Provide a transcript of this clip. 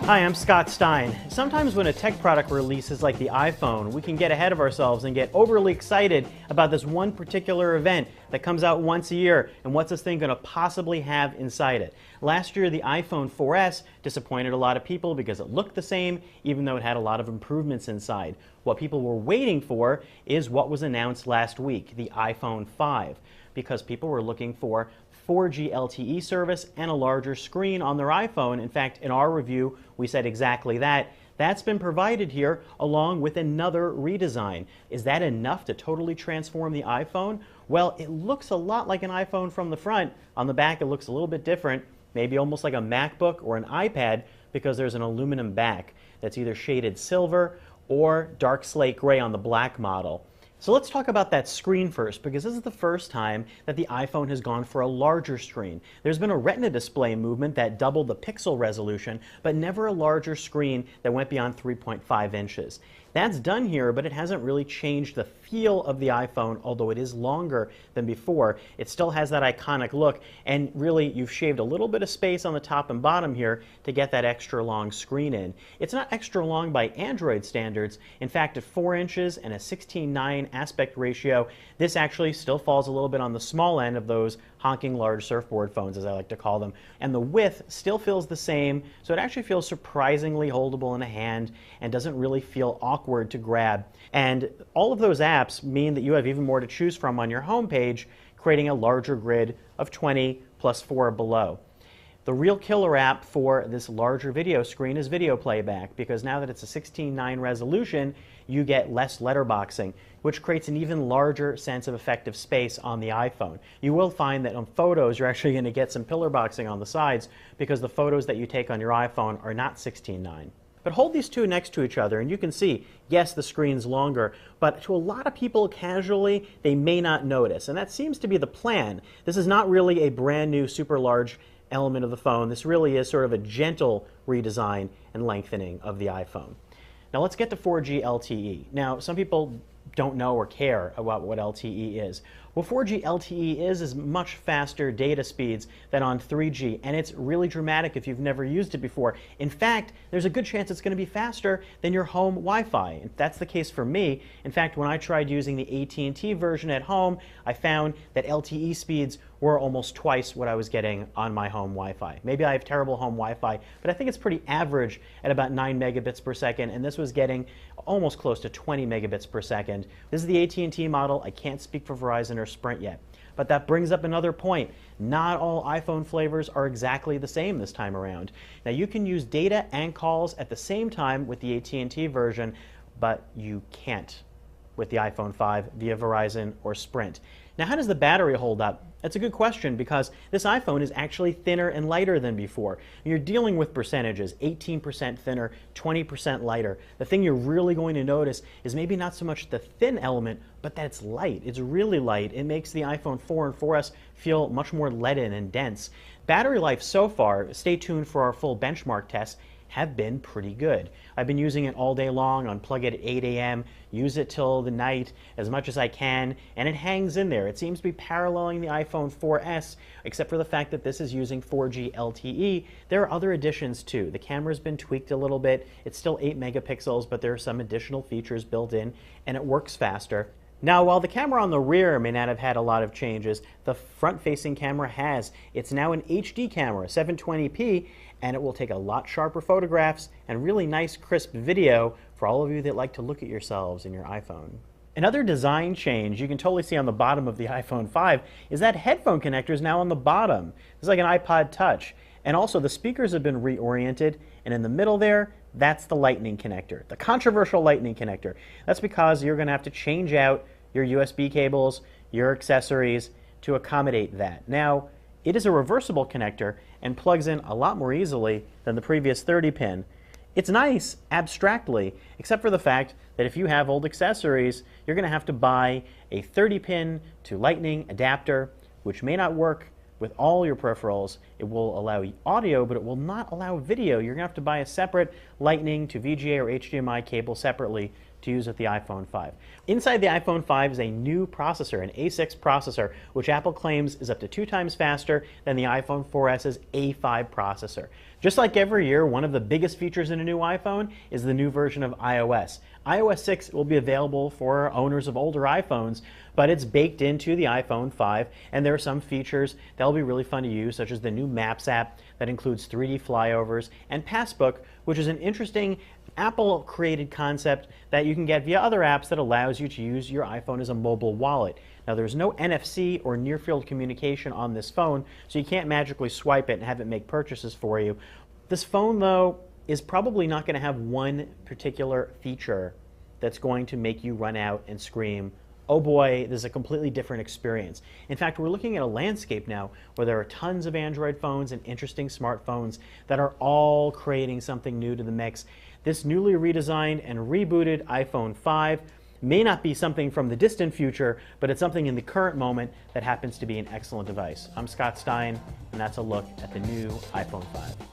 Hi, I'm Scott Stein. Sometimes when a tech product releases like the iPhone, we can get ahead of ourselves and get overly excited about this one particular event that comes out once a year and what's this thing going to possibly have inside it. Last year, the iPhone 4S disappointed a lot of people because it looked the same, even though it had a lot of improvements inside. What people were waiting for is what was announced last week, the iPhone 5, because people were looking for 4G LTE service and a larger screen on their iPhone. In fact, in our review, we said exactly that. That's been provided here along with another redesign. Is that enough to totally transform the iPhone? Well, it looks a lot like an iPhone from the front. On the back, it looks a little bit different, maybe almost like a MacBook or an iPad, because there's an aluminum back that's either shaded silver or dark slate gray on the black model. So let's talk about that screen first, because this is the first time that the iPhone has gone for a larger screen. There's been a Retina display movement that doubled the pixel resolution, but never a larger screen that went beyond 3.5 inches. That's done here, but it hasn't really changed the feel of the iPhone, although it is longer than before. It still has that iconic look, and really you've shaved a little bit of space on the top and bottom here to get that extra long screen in. It's not extra long by Android standards. In fact, at 4 inches and a 16:9 aspect ratio, this actually still falls a little bit on the small end of those honking large surfboard phones, as I like to call them. And the width still feels the same, so it actually feels surprisingly holdable in a hand and doesn't really feel awkward to grab. And all of those apps mean that you have even more to choose from on your home page, creating a larger grid of 20 plus 4 below. The real killer app for this larger video screen is video playback, because now that it's a 16:9 resolution, you get less letterboxing, which creates an even larger sense of effective space on the iPhone. You will find that on photos, you're actually going to get some pillar boxing on the sides, because the photos that you take on your iPhone are not 16:9. But hold these two next to each other and you can see, yes, the screen's longer, but to a lot of people casually, they may not notice. And that seems to be the plan. This is not really a brand new super large element of the phone. This really is sort of a gentle redesign and lengthening of the iPhone. Now let's get to 4G LTE. Now, some people don't know or care about what LTE is. What 4G LTE is much faster data speeds than on 3G, and it's really dramatic if you've never used it before. In fact, there's a good chance it's going to be faster than your home Wi-Fi. And that's the case for me. In fact, when I tried using the AT&T version at home, I found that LTE speeds were almost twice what I was getting on my home Wi-Fi. Maybe I have terrible home Wi-Fi, but I think it's pretty average at about 9 megabits per second, and this was getting almost close to 20 megabits per second. This is the AT&T model. I can't speak for Verizon or Sprint yet. But that brings up another point. Not all iPhone flavors are exactly the same this time around. Now, you can use data and calls at the same time with the AT&T version, but you can't with the iPhone 5 via Verizon or Sprint. Now, how does the battery hold up? That's a good question, because this iPhone is actually thinner and lighter than before. You're dealing with percentages, 18% thinner, 20% lighter. The thing you're really going to notice is maybe not so much the thin element, but that it's light. It's really light. It makes the iPhone 4 and 4S feel much more leaden and dense. Battery life so far, stay tuned for our full benchmark tests, have been pretty good. I've been using it all day long, unplug it at 8 a.m., use it till the night as much as I can, and it hangs in there. It seems to be paralleling the iPhone 4S, except for the fact that this is using 4G LTE. There are other additions too. The camera's been tweaked a little bit. It's still 8 megapixels, but there are some additional features built in, and it works faster. Now, while the camera on the rear may not have had a lot of changes, the front-facing camera has. It's now an HD camera, 720p, and it will take a lot sharper photographs and really nice crisp video for all of you that like to look at yourselves in your iPhone. Another design change you can totally see on the bottom of the iPhone 5 is that headphone connector is now on the bottom. It's like an iPod Touch. And also the speakers have been reoriented, and in the middle there, that's the lightning connector, the controversial lightning connector. That's because you're going to have to change out your USB cables, your accessories to accommodate that. Now, it is a reversible connector and plugs in a lot more easily than the previous 30-pin. It's nice abstractly, except for the fact that if you have old accessories, you're going to have to buy a 30-pin to lightning adapter, which may not work with all your peripherals. It will allow audio, but it will not allow video. You're going to have to buy a separate lightning to VGA or HDMI cable separately to use with the iPhone 5. Inside the iPhone 5 is a new processor, an A6 processor, which Apple claims is up to 2 times faster than the iPhone 4S's A5 processor. Just like every year, one of the biggest features in a new iPhone is the new version of iOS. iOS 6 will be available for owners of older iPhones, but it's baked into the iPhone 5, and there are some features that will be really fun to use, such as the new Maps app that includes 3D flyovers, and Passbook, which is an interesting Apple-created concept that you can get via other apps that allows you to use your iPhone as a mobile wallet. Now, there's no NFC or near-field communication on this phone, so you can't magically swipe it and have it make purchases for you. This phone, though, is probably not going to have one particular feature that's going to make you run out and scream, oh boy, this is a completely different experience. In fact, we're looking at a landscape now where there are tons of Android phones and interesting smartphones that are all creating something new to the mix. This newly redesigned and rebooted iPhone 5 may not be something from the distant future, but it's something in the current moment that happens to be an excellent device. I'm Scott Stein, and that's a look at the new iPhone 5.